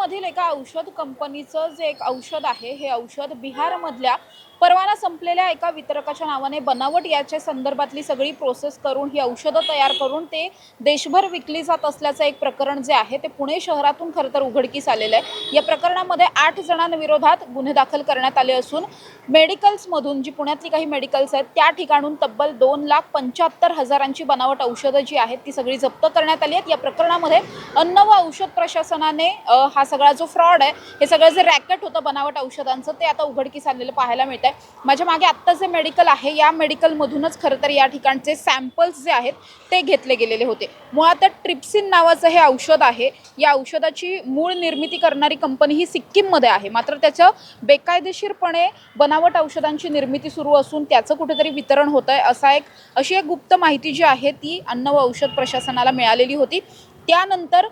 बिहारमधील एका औषध कंपनीचं जे एक औषध आहे, हे औषध बिहारमधल्या परवाना संपलेल्या एका वितरकाच्या नावाने बनावट याच्या संदर्भातली सगळी प्रोसेस करून ही औषधं तयार करून ते देशभर विकली जात असल्याचं एक प्रकरण जे आहे ते पुणे शहरातून खरं तर उघडकीस आलेलं आहे। या प्रकरणामध्ये 8 जणांविरोधात गुन्हे दाखल करण्यात आले असून मेडिकल्समधून जी पुण्यातली काही मेडिकल्स आहेत त्या ठिकाणून तब्बल 2,75,000ची बनावट औषधं जी आहेत ती सगळी जप्त करण्यात आली आहेत। या प्रकरणामध्ये अन्न व औषध प्रशासनाने हा सगळा जो फ्रॉड आहे, हे सगळं जे रॅकेट होतं बनावट औषधांचं ते आता उघडकीस आलेलं पाहायला मिळतं। माझ्या मागे आत्ता जे मेडिकल आहे या मेडिकलमधूनच खरं तर या ठिकाणचे सॅम्पल्स जे आहेत ते घेतले गेलेले होते। मुळात ट्रिप्सिन नावाचं हे औषध आहे, या औषधाची मूळ निर्मिती करणारी कंपनी ही सिक्कीममध्ये आहे, मात्र त्याचं बेकायदेशीरपणे बनावट औषधांची निर्मिती सुरू असून त्याचं कुठेतरी वितरण होत आहे अशी एक गुप्त माहिती जी आहे ती अन्न व औषध प्रशासनाला मिळालेली होती। त्यानंतर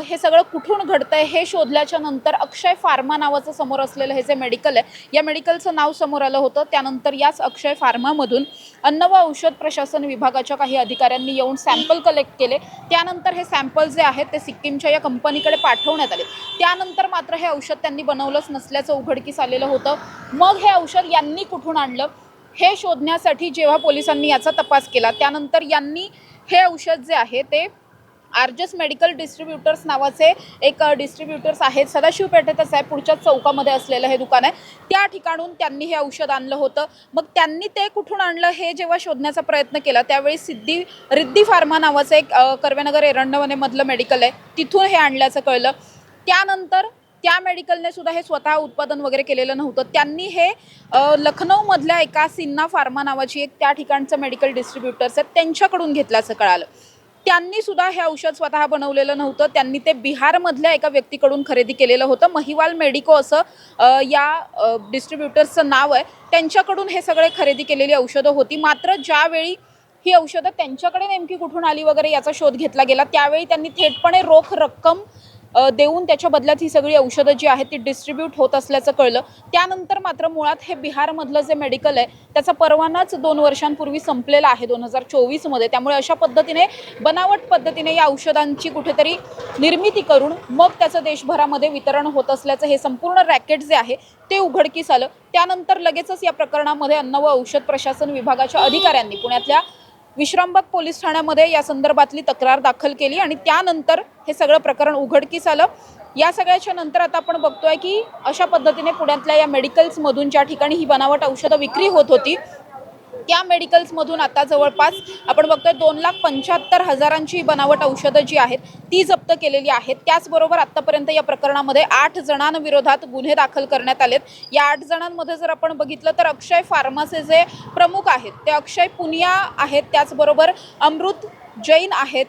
हे सगळं कुठून घडतंय हे शोधल्याच्या नंतर अक्षय फार्मा नावाचं समोर असलेलं हे जे मेडिकल आहे या मेडिकलचं नाव समोर आलं होतं। त्यानंतर याच अक्षय फार्मामधून अन्न व औषध प्रशासन विभागाच्या काही अधिकाऱ्यांनी येऊन सॅम्पल कलेक्ट केले। त्यानंतर हे सॅम्पल जे आहेत ते सिक्कीमच्या या कंपनीकडे पाठवण्यात आले। त्यानंतर मात्र हे औषध त्यांनी बनवलंच नसल्याचं उघडकीस आलेलं होतं। मग हे औषध यांनी कुठून आणलं हे शोधण्यासाठी जेव्हा पोलिसांनी याचा तपास केला त्यानंतर यांनी हे औषध जे आहे ते आर्जस मेडिकल डिस्ट्रीब्युटर्स नावाचे एक डिस्ट्रीब्युटर्स आहेत, सदाशिव पेठेतच आहे, पुढच्याच चौकामध्ये असलेलं हे दुकान आहे, त्या ठिकाणून त्यांनी हे औषध आणलं होतं। मग त्यांनी ते कुठून आणलं हे जेव्हा शोधण्याचा प्रयत्न केला त्यावेळी रिद्धी फार्मा नावाचं एक कर्वेनगर एरंडवनेमधलं मेडिकल आहे, तिथून हे आणल्याचं कळलं। त्यानंतर त्या मेडिकलने सुद्धा हे स्वतः उत्पादन वगैरे केलेलं नव्हतं, त्यांनी हे लखनौमधल्या एका सिन्ना फार्मा नावाची एक त्या ठिकाणचं मेडिकल डिस्ट्रीब्युटर्स आहेत त्यांच्याकडून घेतल्याचं कळालं। त्यांनी सुद्धा हे औषध स्वतः बनवलेलं नव्हतं, त्यांनी ते बिहारमधल्या एका व्यक्तीकडून खरेदी केलेलं होतं। महिवाल मेडिको असं या डिस्ट्रीब्युटर्सचं नाव आहे, त्यांच्याकडून हे सगळे खरेदी केलेली औषधं होती। मात्र ज्यावेळी ही औषधं त्यांच्याकडे नेमकी कुठून आली वगैरे याचा शोध घेतला गेला त्यावेळी त्यांनी थेटपणे रोख रक्कम देऊन त्याच्या बदल्यात ही सगळी औषधं जी आहेत ती डिस्ट्रीब्यूट होत असल्याचं कळलं। त्यानंतर मात्र मुळात हे बिहारमधलं जे मेडिकल आहे त्याचा परवानाच 2 वर्षांपूर्वी संपलेला आहे 2024 मध्ये, त्यामुळे अशा पद्धतीने बनावट पद्धतीने या औषधांची कुठेतरी निर्मिती करून मग त्याचं देशभरामध्ये वितरण होत असल्याचं हे संपूर्ण रॅकेट जे आहे ते उघडकीस आलं। त्यानंतर लगेचच या प्रकरणामध्ये अन्न व औषध प्रशासन विभागाच्या अधिकाऱ्यांनी पुण्यातल्या विश्रामबाग पोलीस ठाण्यामध्ये या संदर्भातली तक्रार दाखल केली आणि त्यानंतर हे सगळं प्रकरण उघडकीस आलं। या सगळ्याच्या नंतर आता आपण बघतोय की अशा पद्धतीने पुण्यातल्या या मेडिकल्समधून ज्या ठिकाणी ही बनावट औषधं विक्री होत होती त्या मेडिकल्समधून आता जवळपास आपण बघतोय 2,75,000ची बनावट औषधं जी आहेत ती जप्त केलेली आहेत। त्याचबरोबर आतापर्यंत या प्रकरणामध्ये 8 जणांविरोधात गुन्हे दाखल करण्यात आलेत। या 8 जणांमध्ये जर आपण बघितलं तर अक्षय फार्माचे जे प्रमुख आहेत ते अक्षय पुनिया आहेत, त्याचबरोबर अमृत जैन आहेत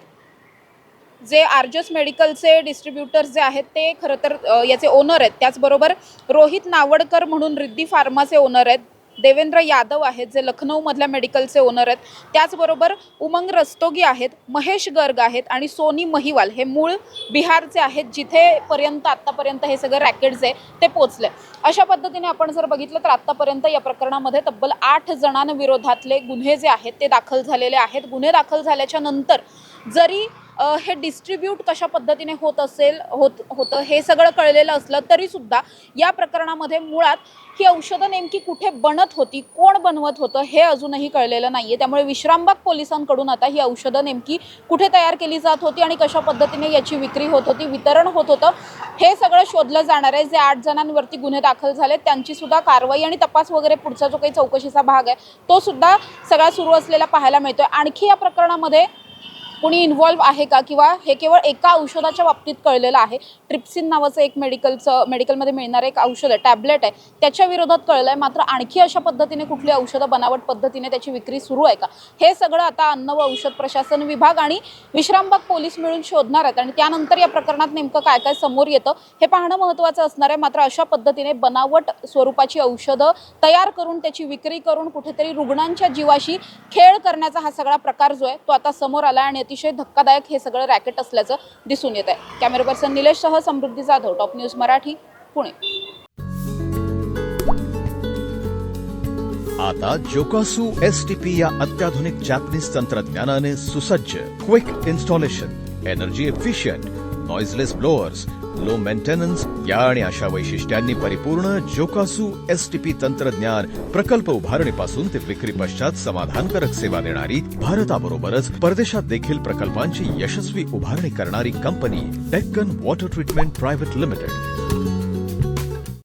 जे आर्जस मेडिकलचे डिस्ट्रीब्युटर्स जे आहेत ते खरं तर याचे ओनर आहेत। त्याचबरोबर रोहित नावडकर म्हणून रिद्धी फार्माचे ओनर आहेत, देवेंद्र यादव आहेत जे लखनौमधल्या मेडिकलचे ओनर आहेत, त्याचबरोबर उमंग रस्तोगी आहेत, महेश गर्ग आहेत आणि सोनी महिवाल हे मूळ बिहारचे आहेत, जिथेपर्यंत आत्तापर्यंत हे सगळं रॅकेट जे ते पोचले। अशा पद्धतीने आपण जर बघितलं तर आत्तापर्यंत या प्रकरणामध्ये तब्बल 8 जणांविरोधातले गुन्हे जे आहेत ते दाखल झालेले आहेत। गुन्हे दाखल झाल्याच्या नंतर जरी हे डिस्ट्रीब्यूट कशा पद्धतीने होतं हे सगळं कळलेलं असलं तरी सुद्धा या प्रकरणामध्ये मुळात ही औषधं नेमकी कुठे बनत होती, कोण बनवत होतं हे अजूनही कळलेलं नाहीये। त्यामुळे विश्रामबाग पोलिसांकडून आता ही औषधं नेमकी कुठे तयार केली जात होती आणि कशा पद्धतीने याची विक्री होत होती, वितरण होत होतं हे सगळं शोधलं जाणार आहे। जे 8 जणांवरती गुन्हे दाखल झाले त्यांची सुद्धा कारवाई आणि तपास वगैरे पुढचा जो काही चौकशीचा भाग आहे तो सुद्धा सगळा सुरू असलेला पाहायला मिळतोय। आणखी या प्रकरणामध्ये कुणी इन्व्हॉल्व आहे का किंवा हे केवळ एका औषधाच्या बाबतीत कळलेलं आहे, ट्रिप्सिन नावाचं एक मेडिकलमध्ये मिळणारं एक औषध आहे, टॅबलेट आहे, त्याच्या विरोधात कळलं आहे, मात्र आणखी अशा पद्धतीने कुठली औषधं बनावट पद्धतीने त्याची विक्री सुरू आहे का हे सगळं आता अन्न व औषध प्रशासन विभाग आणि विश्रामबाग पोलीस मिळून शोधणार आहेत आणि त्यानंतर या प्रकरणात नेमकं काय काय समोर येतं हे पाहणं महत्त्वाचं असणार आहे। मात्र अशा पद्धतीने बनावट स्वरूपाची औषधं तयार करून त्याची विक्री करून कुठेतरी रुग्णांच्या जीवाशी खेळ करण्याचा हा सगळा प्रकार जो आहे तो आता समोर आला आणि अतिशय धक्कादायक हे सगळं रॅकेट असल्याचं दिसून येत आहे। कॅमेरा पर्सन निलेशसह समृद्धी जाधव, टॉप न्यूज मराठी, पुणे। आता जोकासू एसटीपी या अत्याधुनिक जॅपनीज तंत्रज्ञानाने सुसज्ज, quick installation, energy efficient, noiseless blowers, low maintenance या आणि अशा वैशिष्ट्यांनी परिपूर्ण जोकासू एसटीपी तंत्रज्ञान प्रकल्प उभारणीपासून ते विक्री पश्चात समाधानकारक सेवा देणारी, भारताबरोबरच परदेशात देखील प्रकल्पांची यशस्वी उभारणी करणारी company Deccan water treatment private limited.